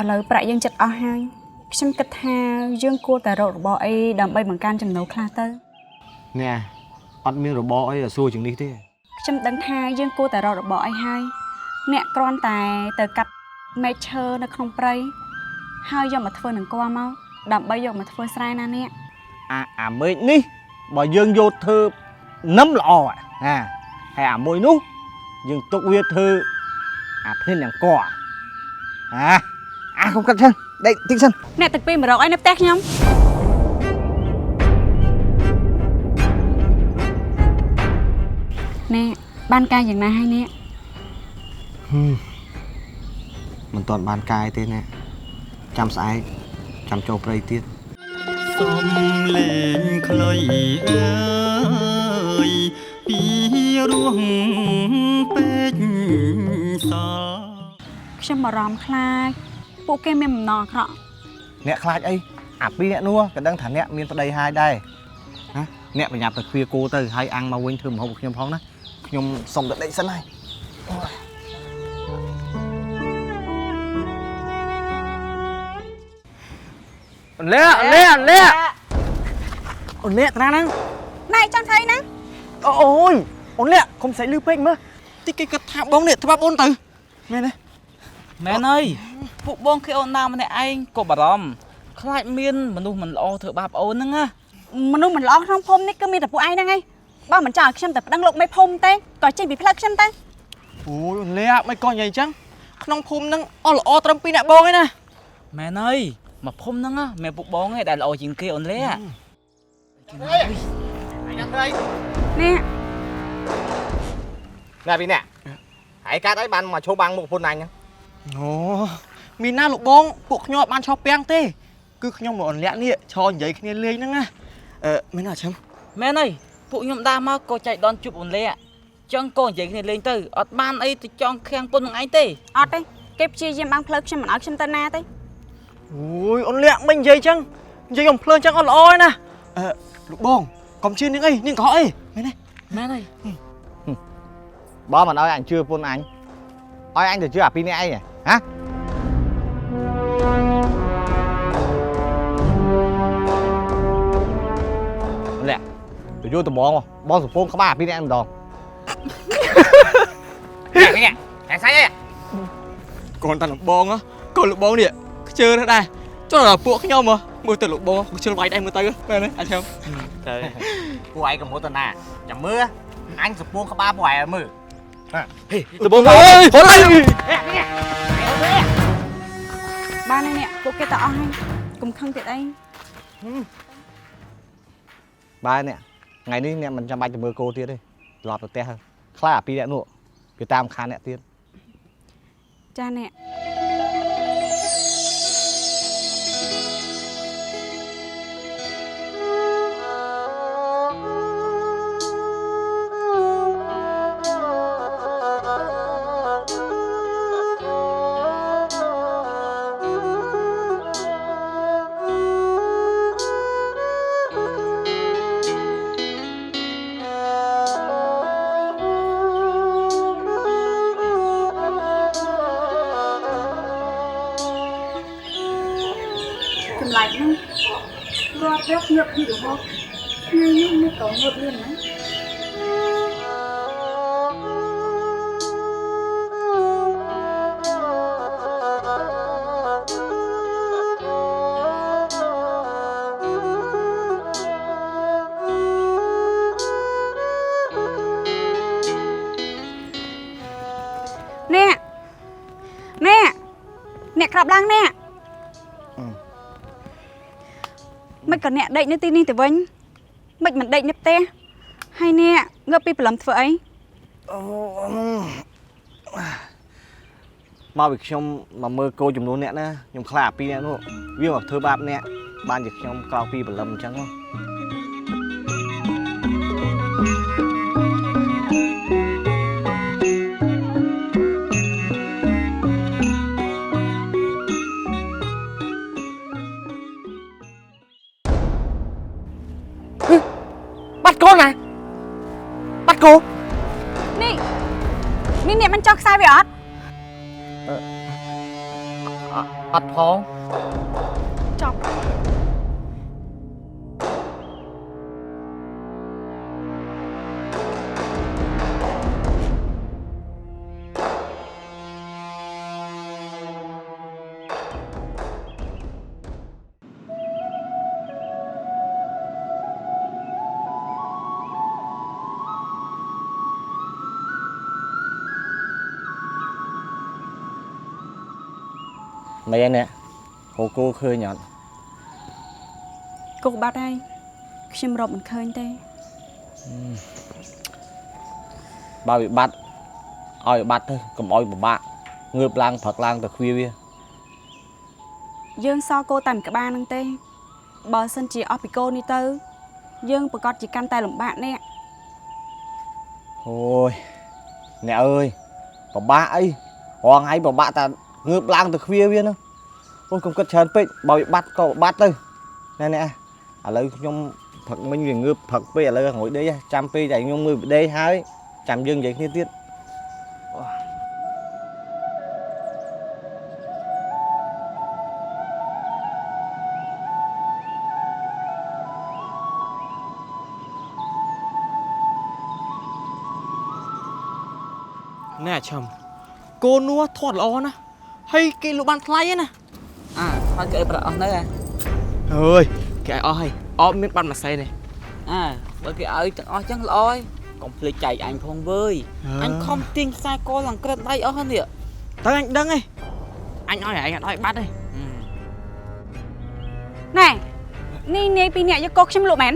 ឥឡូវប្រាក់យើងចិត្តអស់ហើយខ្ញុំគិតថាយើងគួរតែរករបរអីដើម្បីបង្កើនចំណូលខ្លះទៅណែអត់មានរបរអីឲ្យសួរជាងនេះទេខ្ញុំដឹងថាយើងគួរតែរករបរអីហើយអ្នកគ្រាន់តែទៅកាត់មែកឈើនៅក្នុងព្រៃហើយយកមកធ្វើនឹងគល់មកដើម្បីយកមកធ្វើស្រែណាអ្នកអាមេឃនេះបើយើងយកធ្វើនឹមល្អណាហើយអាមួយនោះយើងទុកវាធ្វើអាភ្នែកយ៉ាងកកុំកាត់ចឹងដេកតិចសិនអ្នកទឹកពីមករកអីនៅផ្ទះខ្ញុំអ្នកបានការយ៉ាងណាហើយអ្នកមិនទាន់បានកាយទេណាចាំស្អែកចាំចូលព្រៃទៀតសុំលេងខ្លីអើយពីរងពេកសល់ខ្ញុំបារម្ភខ្លាចពួកគេមានបំណងអាក្រក់អ្នកខ្លាចអីអាពីរអ្នកនោះក៏ដឹងថាអ្នកមានប្តីហើយដែរណាអ្នកប្រញាប់ទៅទ្វារគោទៅហើយអាំងមកវិញធ្វើម្ហូបខ្ញុំផងណាខ្ញុំសុំទៅដេកសិនហើយអូនលាត្រាហ្នឹងណែចង់thấyណាអូយអូនលាកុំស្អីលឺពេកមើលតិចគេគិតថាបងនេះត្បាប់អូនទៅមែនទេមែនហើយពួកបងគេអូនណាម្នាក់ឯងក៏បារម្ភខ្លាចមានមនុស្សមិនល្អធ្វើបាបអូនហ្នឹងណាមនុស្សមិនល្អក្នុងភូមិនេះគឺមានតែពួកឯងហ្នឹងឯងបើមិនចង់ឲ្យខ្ញុំទៅប្តឹងលោកមេភូមិទេក៏ចេញពីផ្លូវខ្ញុំទៅអូយអូនលាមិនក៏និយាយអញ្ចឹងក្នុងភូមិហ្នឹងអស់ល្អត្រឹម2អ្នកបងឯណាមែនហើយមកភូមិហ្នឹងមែនពួកបងឯងដែលល្អជាងគេអូនលានេះពីអ្នកហើយកាត់អីបានមកឈប់បាំងមុខពុនអញអូមានណាលោកបង ពួកខ្ញុំអត់បានឈប់ពាំងទេគឺខ្ញុំមកអនលាក់នេះឈរនិយាយគ្នាលេងហ្នឹងណាមែនអត់ចាំមែនហើយពួកខ្ញុំដើរមកក៏ចៃដនជប់អូនលាចឹងក៏និយាយគ្នាលេងទៅអត់បានអីទៅចង់ខាំងពុននឹងឯងទេអត់ទេគេព្យាយាមបាំងផ្លូវខ្ញុំមិនឲ្យខ្ញុំទៅណាទេអូយអូនលាក់មិននិយាយចឹងនិយាយអំភ្លើងចឹងអត់ល្អទេណាលោកបងកុំជឿនាងអីនាងក៏អីមែនទេមែនហើយបើមិនឲ្យអញជឿពុនអញឲ្យអញទៅជឿអាពីរនាក់អីហ៎លាក់ទៅយកតំបងសពងក្បាលអាពីរនាក់ម្ដងនេះហែស្អីកូនតាលោកបងកូនលោកបងនេះខ្ជិលណាស់ដែរចុះដល់ពួកខ្ញុំមើលទៅលោកបងខ្ជិលវាយដែរមើលទៅមែនទេអញខ្ញុំទៅពួកឯងកំហុសទៅណាចាំមើលអញសពងក្បាលពួកឯងមើលតំបងអើយហត់ហើយបានហើយអ្នកពួកគេទៅអស់ហើយកុំខឹងទៀតអីបាទអ្នកថ្ងៃនេះអ្នកមិនចាំបាច់ទៅមើលគោទៀតទេត្រឡប់ទៅផ្ទះហើយខ្លាចអាពីរអ្នកនោះវាតាមខានអ្នកទៀតចាអ្នកចម្លែកហ្នឹងរាល់ពេលងើបពីរហូតថ្ងៃនេះមិនក៏ងើបលឿនណាអ្នកក្រាប់ឡើងអ្នកមិនក៏អ្នកដេកនៅទីនេះទៅវិញមិនដេកនៅផ្ទះហើយអ្នកងើបពីព្រលឹមធ្វើអីមកពីខ្ញុំមកមើលគោចំនួនអ្នកណាខ្ញុំខ្លាចអាពីរអ្នកនោះវាមកធ្វើបាបអ្នកបានជាខ្ញុំក្រោកពីព្រលឹមអញ្ចឹងបាត់គោណាបាត់គោនេះអ្នកមិនចោះខ្សែវាអត់ អត់ផង ចប់ mấy anh nè hồ cô khơi nhọn គោបាត់ហើយខ្ញុំរកមិនឃើញទេ bao bị bắt oi bắt thôi cầm oi của bạn ngược lang phật lang từ khuya bia យើងសល់គោតែមួយក្បាលហ្នឹងទេបើសិនជាអស់ពីគោនេះទៅយើងប្រកាសជាកាន់តែលំបាកនេះ thôi nè ơi bà ba ấy hoàng ấy bà bạn ta ngược lang từ khuya bia nữa ôi không cất chén pích bao bị bắt có bắt thôi nè nè à lấy nhung phật mình về ngược phật bây giờ lấy ngồi đây trăm pi chạy nhung người đây hai chạm dương vậy kia tiết ណែឆឹមគោនោះធាត់ល្អណាស់ហើយគេលក់បានថ្លៃណា ហើយគេប្រាក់អស់នៅហ៎ អើយគេឲ្យអស់ហើយអត់មានបាត់មួយសេនទេ បើគេឲ្យទាំងអស់ចឹងល្អហើយកុំភ្លេចចែកអញផងវើយអញខំទាញខ្សែកឡើងក្រិតដៃអស់ហ្នឹង ទៅអញដឹងហើយអញឲ្យឯងអត់ឲ្យបាត់ទេ ណែនេះនាយពីរនាក់យកគោខ្ញុំលក់មែន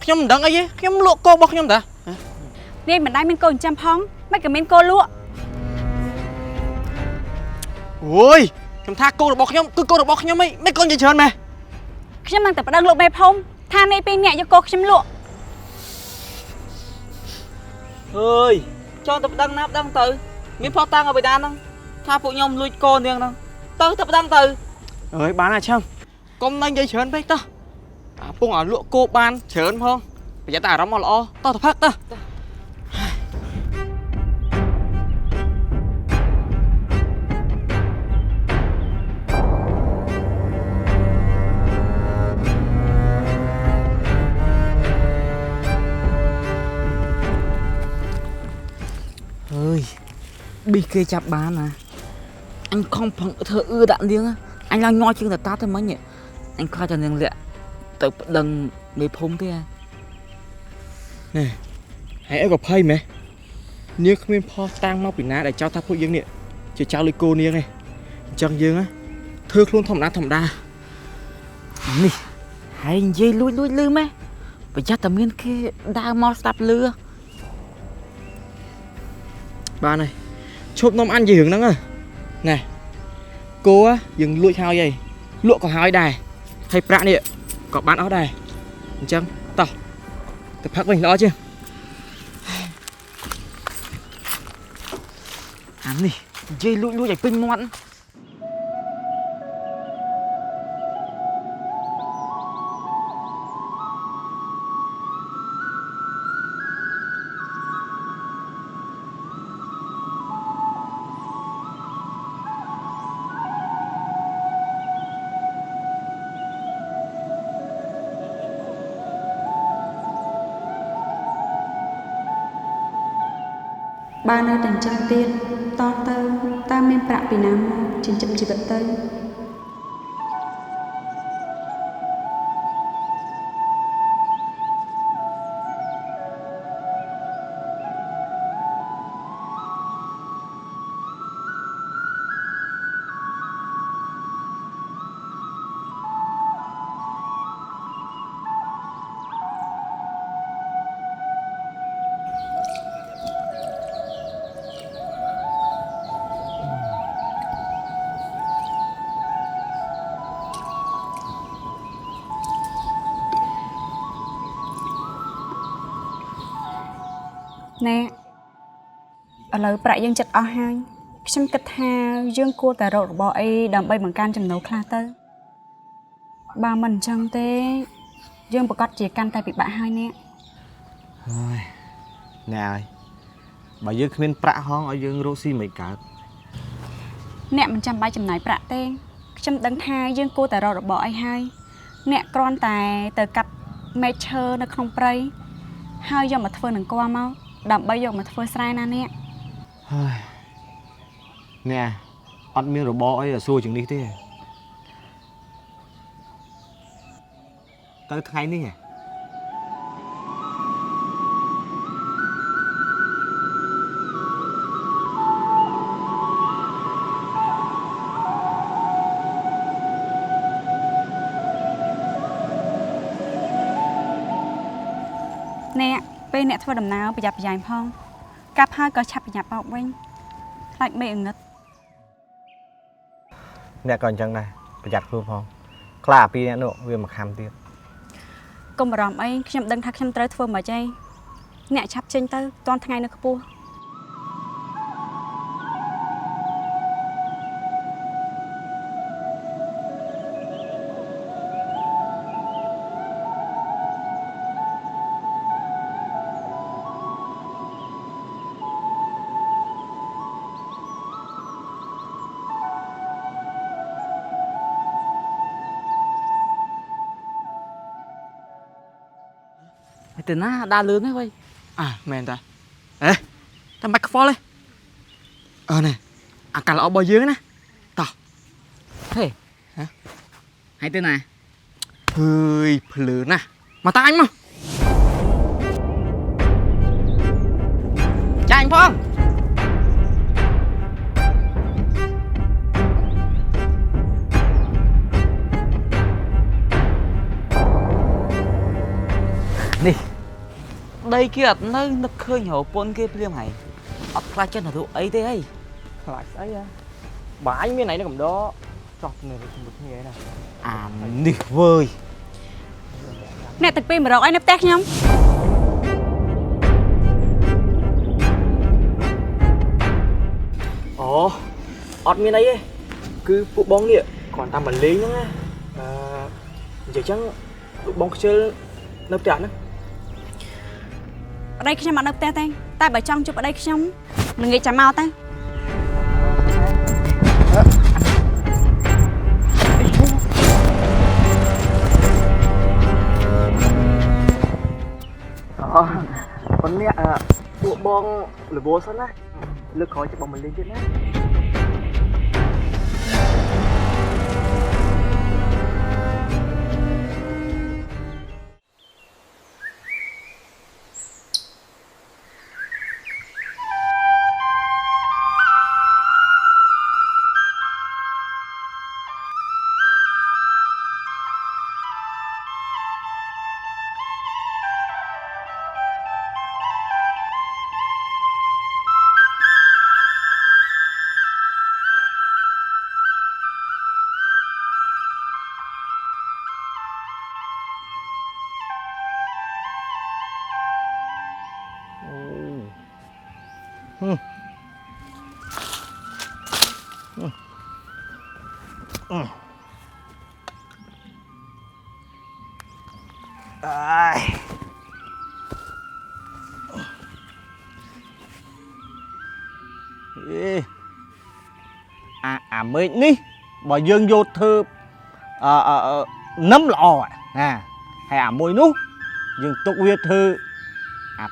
ខ្ញុំមិនដឹងអីទេខ្ញុំលក់គោរបស់ខ្ញុំតា នាយមិនដែលមានគោចិញ្ចឹមផងមិនក៏មានគោលក់ អូយខ្ញុំថាគោរបស់ខ្ញុំគឺគោរបស់ខ្ញុំហីមិនគោនិយាយច្រើនម៉េះ ខ្ញុំនឹងតែប្តឹងលោកមេភូមិថានាយពីរនាក់យកគោខ្ញុំលក់ អើយចង់ទៅប្តឹងណាប្តឹងទៅមានផុសតាំងឲ្យបិតាហ្នឹងថាពួកខ្ញុំលួចគោនាងហ្នឹងទៅប្តឹងទៅ អើយបានហើយឆឹមកុំនឹងនិយាយច្រើនពេកតោះអាពងឲ្យលក់គោបានច្រើនផងប្រយ័ត្នតែអារម្មណ៍អត់ល្អតោះទៅផឹកតោះ អើយប៊ីគេចាប់បានណាអញខំប្រឹងធ្វើអឺដាក់នាងអញឡើងញ័រជាងតាតាទៅមិញអញខ្លាចតែនាងលាក់ទៅប្តឹងមេភូមិទេ ណែហើយអីក៏ភ័យម៉េះនាងគ្មានផុសតាំងមកពីណាដែលចោទថាពួកយើងនេះជាចៅលុយគោនាងឯងអញ្ចឹងយើងធ្វើខ្លួនធម្មតានេះហើយនិយាយលួចលឺម៉េះប្រយ័ត្នតែមានគេដើរមកស្ដាប់លឺ បានហើយឈប់នំអញនិយាយរឿងហ្នឹងណែគោយើងលួចហើយហីលក់ក៏ហើយដែរហើយប្រាក់នេះក៏បានអស់ដែរអញ្ចឹងតោះទៅផឹកវិញល្អជាង អានេះនិយាយលួចឲ្យពេញមាត់ បើនៅតែអញ្ចឹងទៀតតទៅតើមានប្រាក់ពីណាមកចិញ្ចឹមជីវិតទៅ ណែឥឡូវប្រាក់យើងចិត្តអស់ហើយខ្ញុំគិតថាយើងគួរតែរករបស់អីដើម្បីបង្កើនចំណូលខ្លះទៅបើមិនអញ្ចឹងទេយើងប្រកាសជាកាន់តែពិបាកហើយនេះ Ôi, nè ơi បើយើងគ្មានប្រាក់ហងឲ្យយើងរកស៊ីមិនកើត អ្នកមិនចាំបាច់ចំណាយប្រាក់ទេខ្ញុំដឹងថាយើងគួរតែរករបរអីហើយអ្នកគ្រាន់តែទៅកាប់មែកឈើនៅក្នុងព្រៃហើយយកមកធ្វើនឹងគួរមកដើម្បីយកមកធ្វើស្រែណាអ្នក ហើយអ្នកអត់មានរបរអីឲ្យសួរជាងនេះទេទៅថ្ងៃនេះហ៎ អ្នកពេលអ្នកធ្វើដំណើរប្រយ័ត្នប្រយែងផងកាប់ហើយក៏ឆាប់ប្រញាប់បោកវិញខ្លាចមេអងឹត អ្នកក៏អញ្ចឹងដែរប្រយ័ត្នខ្លួនផងខ្លាចអាពីរអ្នកនោះវាមកខំទៀត កុំបារម្ភអីខ្ញុំដឹងថាខ្ញុំត្រូវធ្វើមិនអីអ្នកឆាប់ចេញទៅតាន់ថ្ងៃនៅខ្ពស់ Từ na đa lớn đấy vậy. À mẹ ta. Ê, tao bắt phó lên. Nè, cả lọ bò dưới nè. Tao. Thế hả? Hai tên này. Hơi phử nè. Mà tao anh mà. Chào anh Phong. Đi. Đây kia nó khơi nhổ pôn kia phim này. Ốc ra chân là tụi ấy thế ấy. Lại ấy á. Bà anh bên này nó cầm đó. Chọc này không được như thế nào. À đi vơi. Nè tịch pin mà rọc ấy nếp tét nhông. Ồ, ọt miền ấy cứ phụ bóng địa còn tao bẩn lý nữa. Giờ chắc phụ bóng chơi nấp chán á. Ở đâyខ្ញុំអត់នៅផ្ទះទេតែបើចង់ជួបở đâyខ្ញុំនឹងងាកចាំមកទៅ Con mẹ phụ bóng lửa bố sẵn á. Lực khỏi cho bóng mình lên trên á. Mình ní bà dương vô thơ nấm lọ à hay môi nú dương tục viết thơ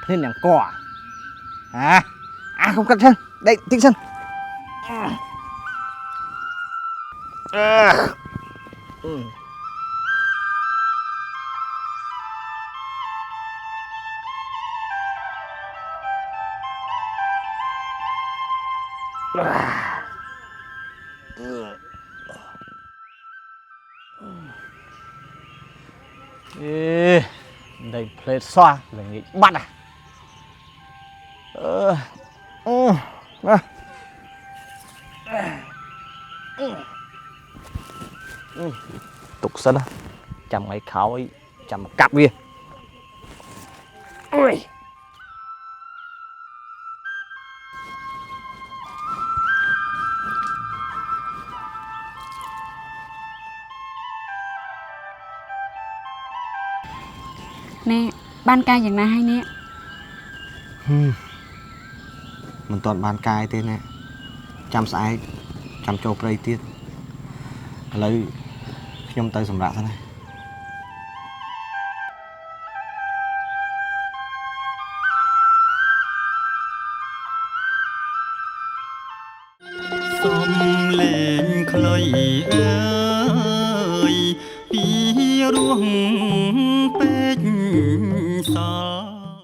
nên nàng cỏ không cắt chân đây tinh sân đây plate xoa là nghĩ bắt tục sân á chầm mấy khảo ấy chầm một cặp viên ui nè ban caយ៉ាងណាហើយអ្នក មិនទាន់បានកាយទេណាចាំស្អែកចាំចូលព្រៃទៀតឥឡូវខ្ញុំទៅសម្រាប់សិនណា សំលេងខ្លីអើយពីរោះ